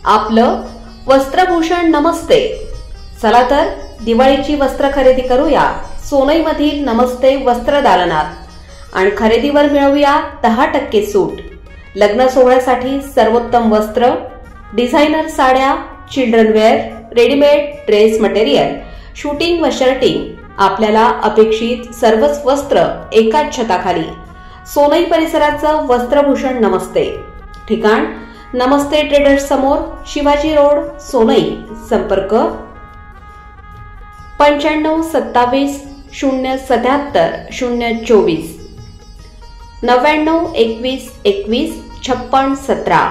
आपलं वस्त्रभूषण नमस्ते। चला तर दिवाळीची वस्त्र खरेदी करूया सोनईमधील नमस्ते वस्त्र दालनात आणि खरेदीवर मिळवूया 10% सूट। लग्न सोहळ्यासाठी सर्वोत्तम वस्त्र, डिझायनर साड्या, children wear, readymade dress material, suiting व शर्टिंग आपल्याला अपेक्षित सर्वच वस्त्र एकाच छताखाली। सोनई परिसराचं वस्त्रभूषण नमस्ते। ठिकाण नमस्ते ट्रेडर्स समोर, शिवाजी रोड, सोनई। संपर्क 95 27 077 024 99 21 21 56 17।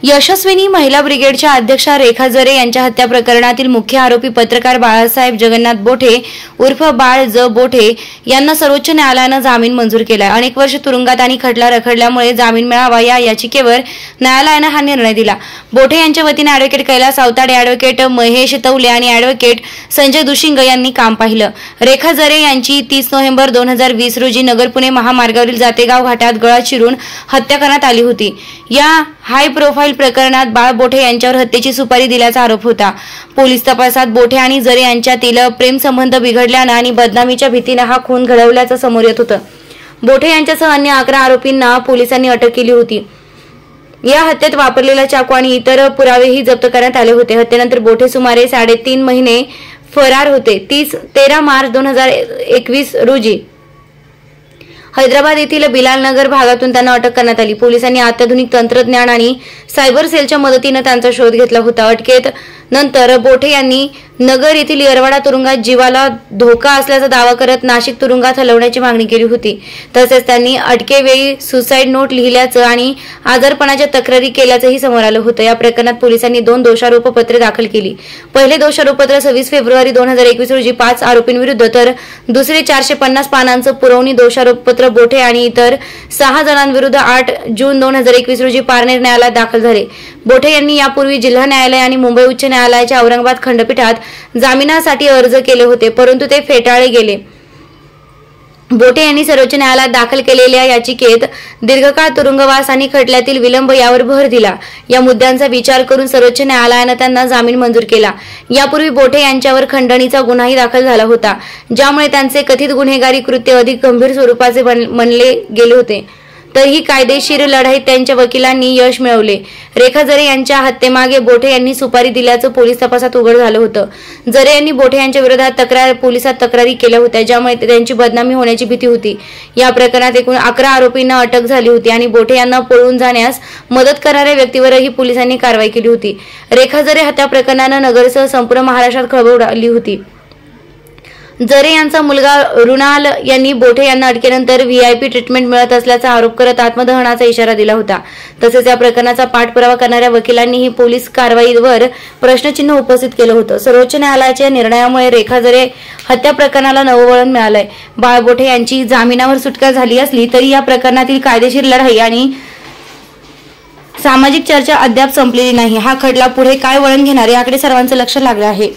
यशस्विनी महिला ब्रिगेडच्या अध्यक्षा रेखा जरे यांच्या हत्या प्रकरणातील मुख्य आरोपी पत्रकार बाळासाहेब जगन्नाथ बोठे उर्फ बाळ ज बोठे यांना सर्वोच्च न्यायालयानं जामीन मंजूर केला। अनेक वर्ष तुरुंगात आणि खटला रखडल्यामुळे जामीन मिळावा या याचिकेवर न्यायालयानं हा निर्णय दिला। बोठे यांच्या वतीने ॲडव्होकेट कैलास अवताडे, ॲडव्होकेट महेश तवले आणि ॲडव्होकेट संजय दुशिंग यांनी काम पाहिलं। रेखा जरे यांची 30 नोव्हेंबर 2020 रोजी नगर पुणे महामार्गावरील जातेगाव घाटात गळा चिरून हत्या करण्यात आली होती। या हाय प्रोफाईल प्रकरणात बाळ बोठे यांच्यावर हत्येची सुपारी दिल्याचा आरोप होता। पोलीस तपासात बोठे आणि जरे यांच्यातील प्रेम संबंध बिघडल्यानं आणि बदनामीच्या भीतीने हा खून घडवल्याचं समोर येत होतं। बोठे यांच्यासह अन्य 11 आरोपींना पोलिसांनी अटक केली होती। या हत्येत वापरलेला चाकू आणि इतर पुरावेही जप्त करण्यात आले होते। हत्येनंतर बोठे सुमारे 3.5 महिने फरार होते। 13 मार्च 2021 रोजी हैदराबाद येथील बिलाल नगर भागातून त्यांना अटक करण्यात आली। पोलिसांनी अत्याधुनिक तंत्रज्ञान आणि सायबर सेलच्या मदतीने त्यांचा शोध घेतला होता। अटकेत नंतर बोठे यांनी नगर येथील येरवाडा तुरुंगात जीवाला धोका असल्याचा दावा करत नाशिक तुरुंगात हलवण्याची मागणी केली होती। तसेच त्यांनी अटकेवेळी सुसाईड नोट लिहिल्याचं आणि आजारपणाच्या तक्रारी केल्याचंही समोर आलं होतं। या प्रकरणात पोलिसांनी 2 दोषारोपपत्रे दाखल केली। पहिले दोषारोपपत्र 26 फेब्रुवारी 2021 रोजी 5 आरोपींविरुद्ध, तर दुसरे 450 पानांचं पुरवणी दोषारोपपत्र बोठे आणि इतर 6 जणांविरुद्ध 8 जून 2021 रोजी पारनेर न्यायालयात दाखल झाले। बोठे यांनी यापूर्वी जिल्हा न्यायालय आणि मुंबई उच्च न्यायालयाच्या औरंगाबाद खंडपीठात जामिनासाठी अर्ज केले होते, परंतु ते फेटाळले गेले। बोठे यांनी सर्वोच्च न्यायालयात दाखल केलेल्या याचिकेत दीर्घकाळ तुरुंगवास आणि खटल्यातील विलंब यावर भर दिला। या मुद्द्यांचा विचार करून सर्वोच्च न्यायालयानं त्यांना जामीन मंजूर केला। यापूर्वी बोठे यांच्यावर खंडणीचा गुन्हाही दाखल झाला होता, ज्यामुळे त्यांचे कथित गुन्हेगारी कृत्य अधिक गंभीर स्वरूपाचे बनले गेले होते। तरीही कायदेशीर लढाईत त्यांच्या वकिलांनी यश मिळवले। रेखा जरे यांच्या हत्येमागे बोठे यांनी सुपारी दिल्याचं पोलीस तपासात उघड झालं होतं। जरे यांनी बोठे यांच्या विरोधात पोलिसात तक्रारी केल्या होत्या, ज्यामुळे त्यांची बदनामी होण्याची भीती होती। या प्रकरणात एकूण 11 आरोपींना अटक झाली होती आणि बोठे यांना पळून जाण्यास मदत करणाऱ्या व्यक्तीवरही पोलिसांनी कारवाई केली होती। रेखा जरे हत्या प्रकरणानं नगरसह संपूर्ण महाराष्ट्रात खळबळ उडाली होती। जरे यांचा मुलगा रुणाल यांनी बोठे यांना अटकेनंतर VIP ट्रीटमेंट मिळत असल्याचा आरोप करत आत्मदहनाचा इशारा दिला होता। तसेच या प्रकरणाचा पाठपुरावा करणाऱ्या वकिलांनीही पोलीस कारवाईवर प्रश्नचिन्ह उपस्थित केलं होतं। सर्वोच्च न्यायालयाच्या निर्णयामुळे रेखा जरे हत्या प्रकरणाला नवं वळण मिळालंय। बाळ बोठे यांची जामिनावर सुटका झाली असली तरी या प्रकरणातील कायदेशीर लढाई आणि सामाजिक चर्चा अद्याप संपलेली नाही। हा खटला पुढे काय वळण घेणार याकडे सर्वांचं लक्ष लागलं आहे।